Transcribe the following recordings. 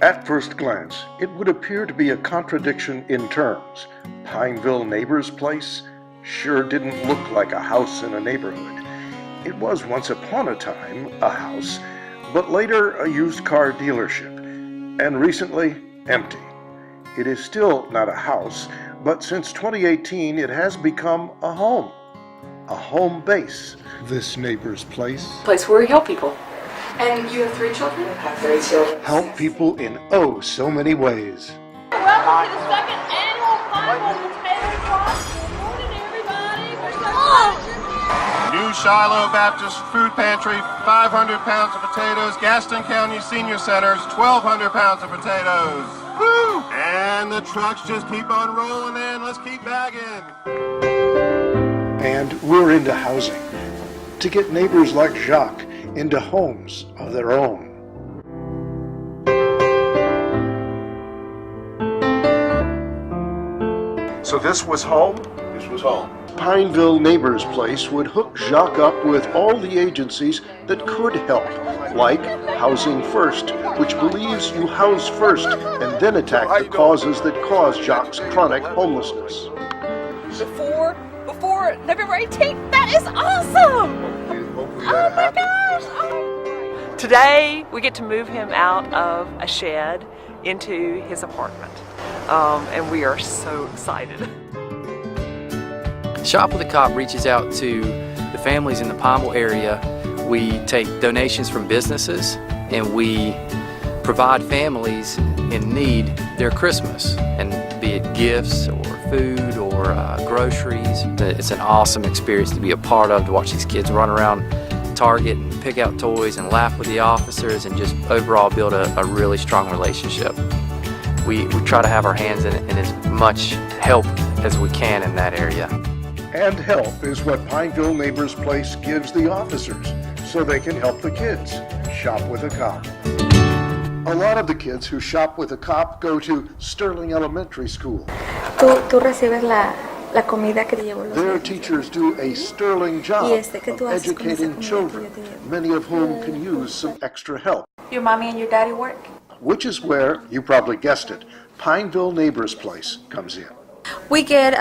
At first glance, it would appear to be a contradiction in terms. Pineville Neighbor's Place sure didn't look like a house in a neighborhood. It was once upon a time a house, but later a used car dealership, and recently empty. It is still not a house, but since 2018 it has become a home base. This Neighbor's Place. Place where we help people. And you have 3 children? I have 3 children. Help people in oh so many ways. Welcome to the second annual Pineville Potato Drop. Good morning, everybody. We're so glad New Shiloh Baptist Food Pantry, 500 pounds of potatoes. Gaston County Senior Centers, 1,200 pounds of potatoes. Woo! And the trucks just keep on rolling in. Let's keep bagging. And we're into housing, to get neighbors like Jacques into homes of their own. So this was home? This was home. Pineville Neighbor's Place would hook Jacques up with all the agencies that could help, like Housing First, which believes you house first and then attack the causes that cause Jacques' chronic homelessness. before November 18th. That is awesome! Oh my gosh! Oh. Today, we get to move him out of a shed into his apartment. And we are so excited. Shop with a Cop reaches out to the families in the Pineville area. We take donations from businesses and we provide families in need their Christmas, and be it gifts or food or groceries. It's an awesome experience to be a part of, to watch these kids run around Target and pick out toys and laugh with the officers and just overall build a really strong relationship. We try to have our hands in as much help as we can in that area. And help is what Pineville Neighbor's Place gives the officers, so they can help the kids. Shop with a Cop. A lot of the kids who shop with a cop go to Sterling Elementary School. Tú recibes la comida que te llevo los Their días. teachers do a sterling job Y que of tú haces con esa educating comida children, que yo te llevo. many of whom can use some extra help. Your mommy and your daddy work? Which is where, you probably guessed it, Pineville Neighbor's Place comes in. We get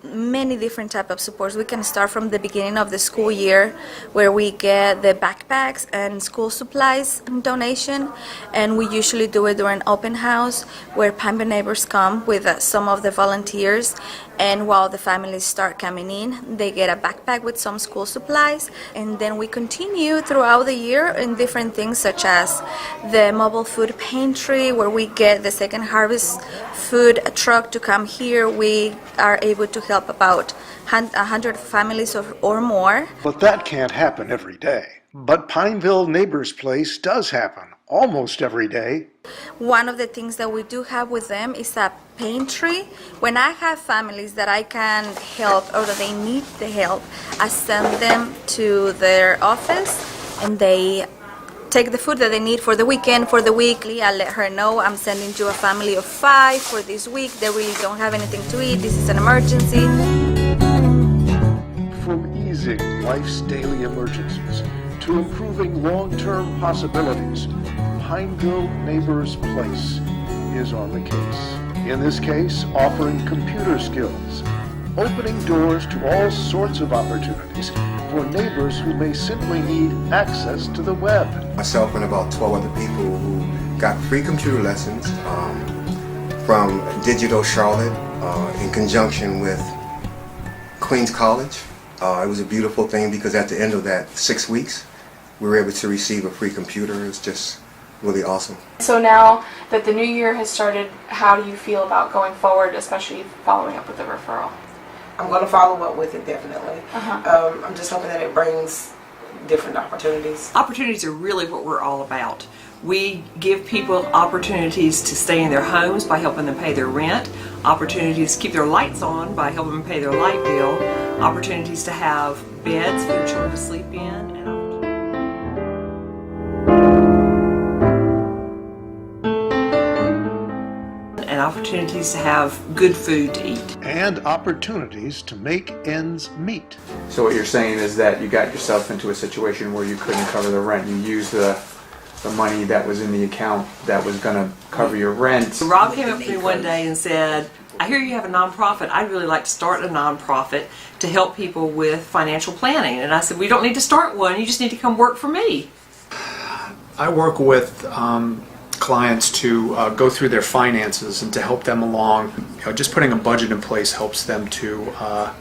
many different type of supports. We can start from the beginning of the school year, where we get the backpacks and school supplies donation, and we usually do it during open house, where Pineville neighbors come with some of the volunteers, and while the families start coming in, they get a backpack with some school supplies, and then we continue throughout the year in different things such as the mobile food pantry, where we get the Second Harvest food truck to come here. We are able to help about 100 families or more. But that can't happen every day. But Pineville Neighbor's Place does happen almost every day. One of the things that we do have with them is a pantry. When I have families that I can help or that they need the help, I send them to their office and they take the food that they need for the weekend, for the weekly. I let her know I'm sending you a family of 5 for this week. They really don't have anything to eat. This is an emergency. From easing life's daily emergencies to improving long-term possibilities, Pineville Neighbor's Place is on the case. In this case, offering computer skills, opening doors to all sorts of opportunities for neighbors who may simply need access to the web. Myself and about 12 other people who got free computer lessons from Digital Charlotte in conjunction with Queens College. It was a beautiful thing because at the end of that 6 weeks, we were able to receive a free computer. It's just really awesome. So now that the new year has started, how do you feel about going forward, especially following up with the referral? I'm going to follow up with it, definitely. I'm just hoping that it brings different opportunities. Opportunities are really what we're all about. We give people opportunities to stay in their homes by helping them pay their rent, opportunities to keep their lights on by helping them pay their light bill, opportunities to have beds for their children to sleep in, and opportunities to have good food to eat. And opportunities to make ends meet. So what you're saying is that you got yourself into a situation where you couldn't cover the rent. You used the the money that was in the account that was going to cover your rent. Rob came up to me one day and said, I hear you have a nonprofit. I'd really like to start a nonprofit to help people with financial planning. And I said, we don't need to start one. You just need to come work for me. I work with clients to go through their finances and to help them along. Just putting a budget in place helps them to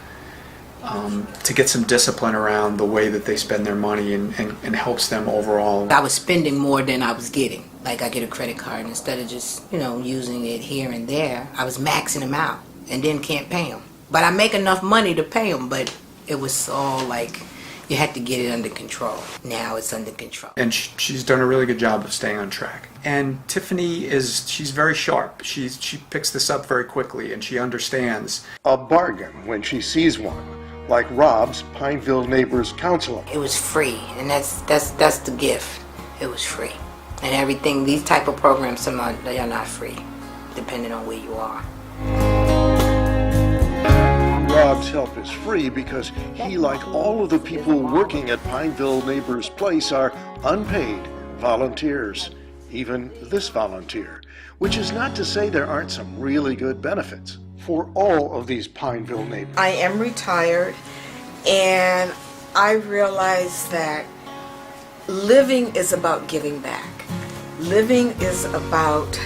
get some discipline around the way that they spend their money and helps them overall. I was spending more than I was getting. Like I get a credit card, instead of just, using it here and there, I was maxing them out and then can't pay them. But I make enough money to pay them, but it was all like you had to get it under control. Now it's under control. And she's done a really good job of staying on track. And Tiffany she's very sharp. She picks this up very quickly and she understands. A bargain when she sees one, like Rob's Pineville Neighbors Counseling. It was free, and that's the gift. It was free. And everything, these type of programs, they are not free, depending on where you are. Rob's help is free because he, like all of the people working at Pineville Neighbors Place, are unpaid volunteers. Even this volunteer, which is not to say there aren't some really good benefits for all of these Pineville neighbors. I am retired, and I realize that living is about giving back. Living is about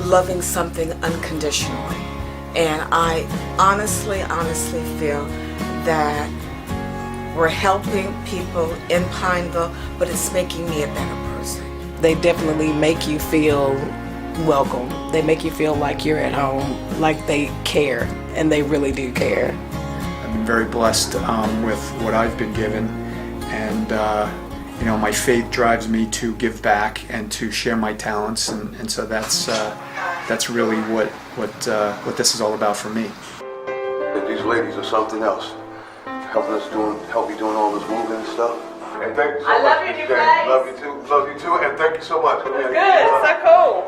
loving something unconditionally. And I honestly feel that we're helping people in Pineville, but it's making me a better person. They definitely make you feel welcome. They make you feel like you're at home, like they care, and they really do care. I've been very blessed with what I've been given, and my faith drives me to give back and to share my talents, and so that's really what this is all about for me. These ladies are something else, help me doing all this moving and stuff. And thank you so much. I love you, new place. Love you too, and thank you so much. Good, so cool.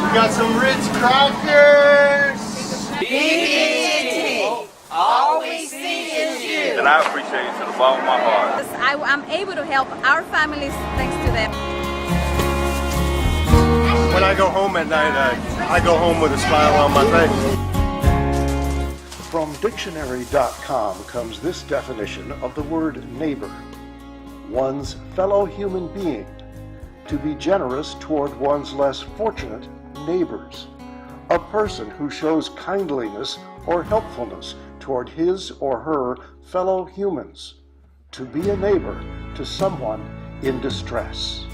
We got some Ritz crackers. BBT, all we see is you. And I appreciate you to the bottom of my heart. I'm able to help our families thanks to them. When I go home at night, I go home with a smile on my face. From dictionary.com comes this definition of the word neighbor: one's fellow human being, to be generous toward one's less fortunate neighbors, a person who shows kindliness or helpfulness toward his or her fellow humans, to be a neighbor to someone in distress.